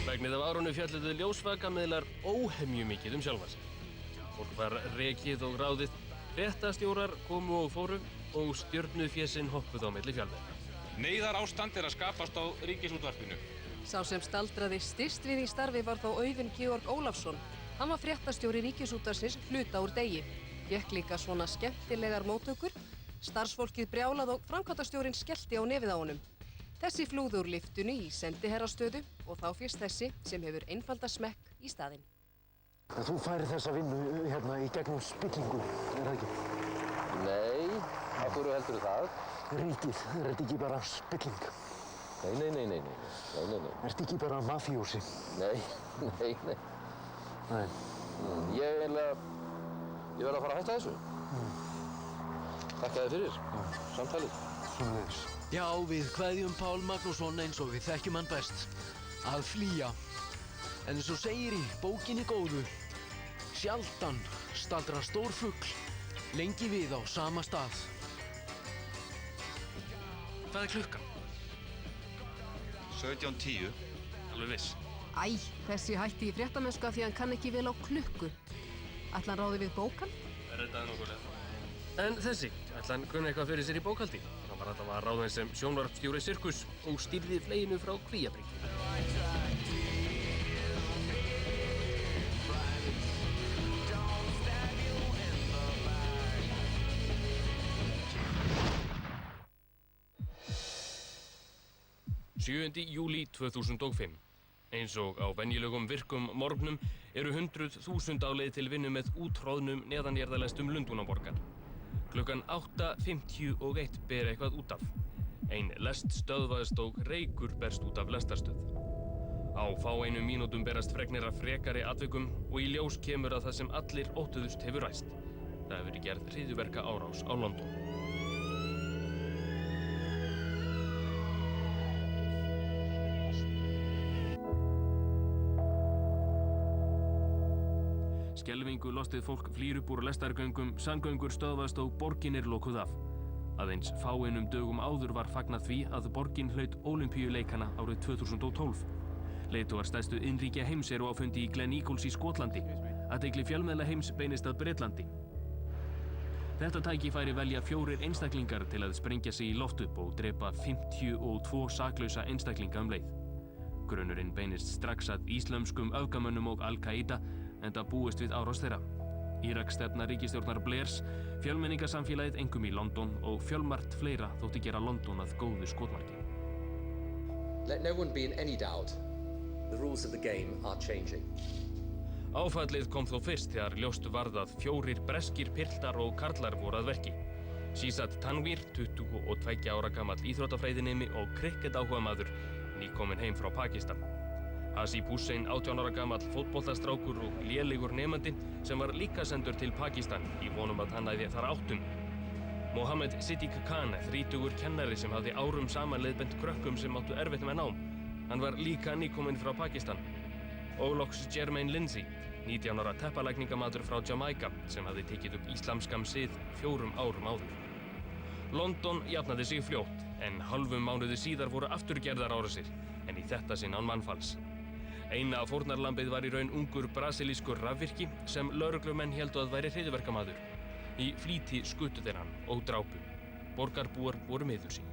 Megnið af árunu fjölluðu ljósvakamiðlar óhemju mikið sjálfa sig. Fólk var rekið og ráðið, fréttastjórar komu og fóru og stjörnufésinn hoppuð á milli fjölmiðla. Neyðarástand að skapast á Ríkisútvarpinu. Sá sem staldraði styst við í starfi var þó Auðun Georg Ólafsson. Hann var fréttastjóri Ríkisútvarpsins hluta úr degi. Fékk líka svona skemmtilegar móttökur. Starfsfólkið brjálað og framkvæmdastjórinn skellti á nefið á honum. Þessi flúði úr lyftunni í sendiherrastöðu og þá fyrst þessi sem hefur einfalda smekk í staðinn. Þú færir þessa vinnu hérna í gegnum spillingu, það ekki? Nei, af hverju heldur það? Ríkið, er þetta ekki bara spilling? Nei. Er þetta ekki bara mafíósi? Nei. Ég verð að fara að hætta þessu. Þakka þér fyrir, samtalið. Svoleiðis. Já, við kveðjum Pál Magnússon eins og við þekkjum hann best. Að flýja. En eins og segir í bókinni góðu, sjaldan staldrar stór fugl lengi við á sama stað. Hvað er klukkan? 17:10. Alveg viss. Æ, þessi hætti í fréttamennsku af því hann kann ekki vel á klukku. Ætla hann ráði við bókhald? Reddaði nokkulega. En þessi, ætla hann kunni eitthvað fyrir sér í bókhaldi. Hann var alltaf að ráðin sem sjónvarpsstjóri Sirkus og stýrði fleginu frá Kvíabryggju. Júlí 2005. Eins og á venjulegum virkum morgnum eru 100.000 á leið til vinnu með úttroðnum neðanjarðarlestum Lundúnaborgar. Klukkan 8:51 ber eitthvað út af. Ein lest stöðvaðist og reykur berst út af lestarstöð. Á fáeinum mínútum berast fregnir af frekari atvikum og í ljós kemur að það sem allir óttuðust hefur ræst. Það hefur verið gerð hryðjuverka árás á London. Skelfingu lostið fólk flýr upp úr lestargöngum, samgöngur stöðvast og borgin er lokuð af. Aðeins fáeinum dögum áður var fagnað því að borgin hlaut Ólympíuleikana árið 2012. Leiðtogar stærstu iðnríkja heims eru á fundi í Glen Eagles í Skotlandi. Athygli fjölmiðla heims beinist að Bretlandi. Þetta tækifæri velja 4 einstaklingar til að sprengja sig í loft upp og drepa 52 saklausa einstaklinga leið. Grunurinn beinist strax að íslamskum öfgamönnum og Al-Qaida enda búist við árás þeirra. Íraksstefna ríkisstjórnar Blairs, fjölmenningarsamfélagið einkum í London og fjölmargt fleira þótti gera London að góðu skotmarki. Let no one be in any doubt. The rules of the game are changing. Áfallið kom þó fyrst þegar ljóst varð að 4 breskir piltar og karlar voru að verki. Shizad Tanvir, 22 ára gamall íþróttafræðinemi og krikketáhugamaður, nýkominn heim frá Pakistan. Asif Hussain, 18 ára gamall fótboltastrákur og lélegur nemandi sem var líka sendur til Pakistan í vonum að hann æði þar áttum. Mohammed Siddiq Khan, 30 kennari sem hafði árum saman leiðbent krökkum sem áttu erfitt með nám. Hann var líka nýkominn frá Pakistan. Og loks Jermaine Lindsay, 19 ára teppalækningamaður frá Jamaica sem hafði tekið upp íslamskam sið 4 árum áður. London jafnaði sig fljótt, en hálfum mánuði síðar voru afturgerðar árásir, en í þetta sinn án mannfalls. Eina fórnarlambið var í raun ungur brasilískur rafvirki sem lögreglumenn héldu að væri hryðjuverkamaður. Í flýti skutu þeir hann og drápu. Borgarbúar voru miður sín.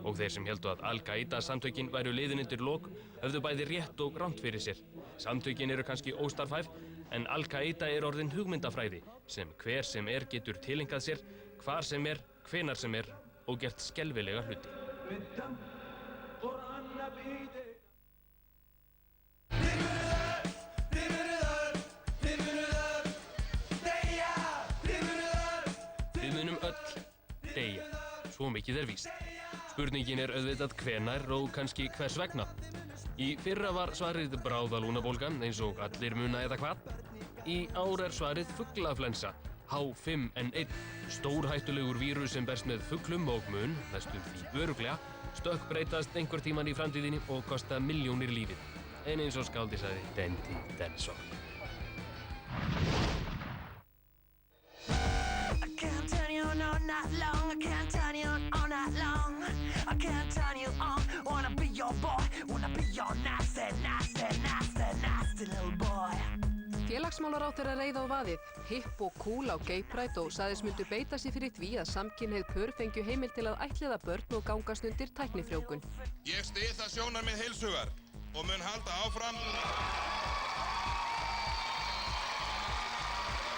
Og þeir sem héldu að Al-Qaida samtökin væru leiðin undir lok höfðu bæði rétt og rangt fyrir sér. Samtökin eru kannski óstarfhæf, en Al-Qaida er orðin hugmyndafræði sem hver sem getur tilengað sér, hvar sem hvenar sem og gert skelfilega hluti. Við munum öll deyja, svo mikið víst. Spurningin auðvitað hvenær og kannski hvers vegna. Í fyrra var svarið bráðalúnabólga eins og allir muna eða hvað. Í ár svarið fuglaflensa, H5N1, stórhættulegur vírus sem berst með fuglum og mun, næstum því örugglega, stökkbreytast einhver tíman í framtíðinni og kosta milljónir lífið. En eins og skáldi sagði Dendi Densson. I can't turn you on all night long. I can't turn you on all night long. I can't turn you on. Wanna be your boy. Wanna be your nasty, nasty, nasty, nasty little boy. Félagsmálaráðherra reið á vaðið, hipp og cool á Gay Pride og sagðist myndu beita sig fyrir því að samkynhneigð pör fengju heimild til að ættleiða börn og gangast undir tæknifrjóvgun. Ég styð það sjónarmið heils hugar og mun halda áfram.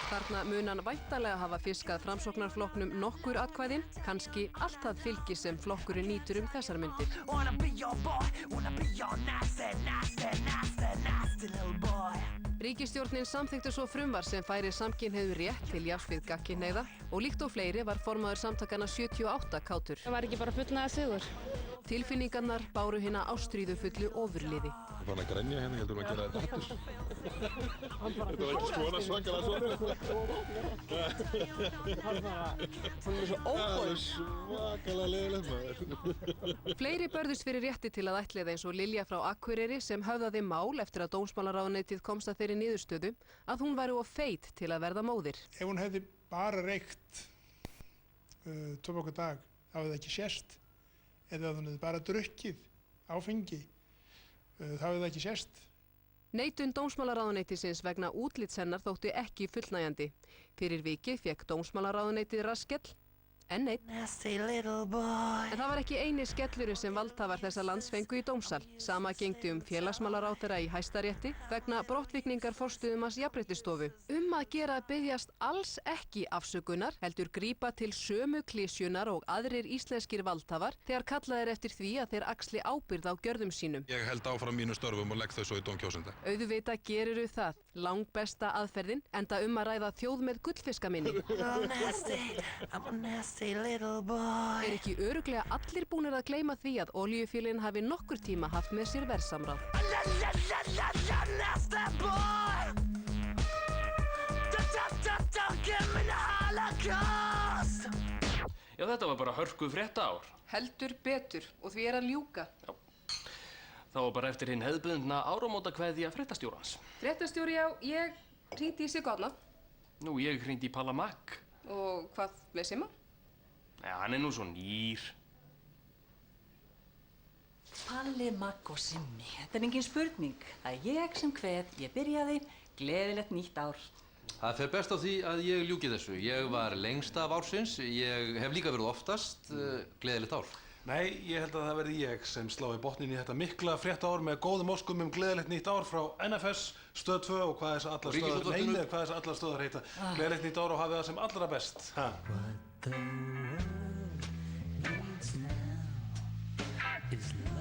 Þarna mun hann væntanlega hafa fiskað Framsóknarflokknum nokkur atkvæði, kannski allt það fylgi sem flokkurinn nýtur þessar myndir. Wanna be your boy. Wanna be your nasty, nasty, nasty, nasty little boy. Ríkisstjórnin samþykkti svo frumvarp sem færi samkynhneigðu rétt til jafns við gagnkynhneigða og líkt og fleiri var formaður samtakanna 78 kátur. Það var ekki bara fullnaðarsigur. Tilfinningarnar báru hina ástríðufullu ofurliði. Það var að grenja hérna, ég heldur að gera þetta aftur. Þetta var ekki svona svakalega svona. Hún er svo óbúinn. Svakalega leiðilegt maður. Fleiri börðust fyrir rétti til að ættleiða eins og Lilja frá Akureyri sem höfðaði mál eftir að dómsmálaráðuneytið komst að þeirri niðurstöðu að hún væri of feit til að verða móðir. Ef hún hefði bara reykt tóbak á dag, þá hefði það ekki sést. Eða ef hún hefði bara drukkið áfengi, þá hefði það ekki sést. Neitun dómsmálaráðuneytisins vegna útlits hennar þótti ekki fullnægjandi. Fyrir vikið fékk dómsmálaráðuneytið raskell, enn einn. En það var ekki eini skellurinn sem valdhafar þessa lands fengu í dómsal. Sama gegndi félagsmálaráðherra í Hæstarétti vegna brottvikningar forstöðumanns Jafnréttisstofu. Að gera biðjast alls ekki afsökunar, heldur grípa til sömu klisjunnar og aðrir íslenskir valdhafar þegar kallað er eftir því að þeir axli ábyrgð á gjörðum sínum. Ég held áfram mínu störfum og legg þau svo í dómkjósenda. Auðvitað gerirðu það, langbesta aðferðin, enda að ræða þjóð með gullfiskaminni. Er ekki örugglega allir búnir að gleyma því að olíufélögin hafi nokkur tíma haft með sér verðsamráð? Já, þetta var bara hörku fréttaár. Heldur betur, og því að ljúka. Já. Það var bara eftir hinn hefðbundna áramótakveðja fréttastjórans. Fréttastjóri, já, ég hringdi í Sigga Árna. Nú, ég hringdi í Palla Magg. Og hvað með Simma? Já, hann er nú svo nýr. Palli, Magg og Simmi, þetta er engin spurning. Það er ég sem kveð, ég byrjaði, gleðilegt nýtt ár. Það fer best á því að ég ljúki þessu. Ég var lengst af ársins, ég hef líka verið oftast, gleðilegt ár. Nei, ég held að það verði ég sem slá í botnin í þetta mikla fréttaár með góðum óskum gleðilegt nýtt ár frá NFS, Stöð 2 og hvað þess að allar stöðar heita. Gleðilegt nýtt ár og hafið það sem allra best. What the world needs now is love.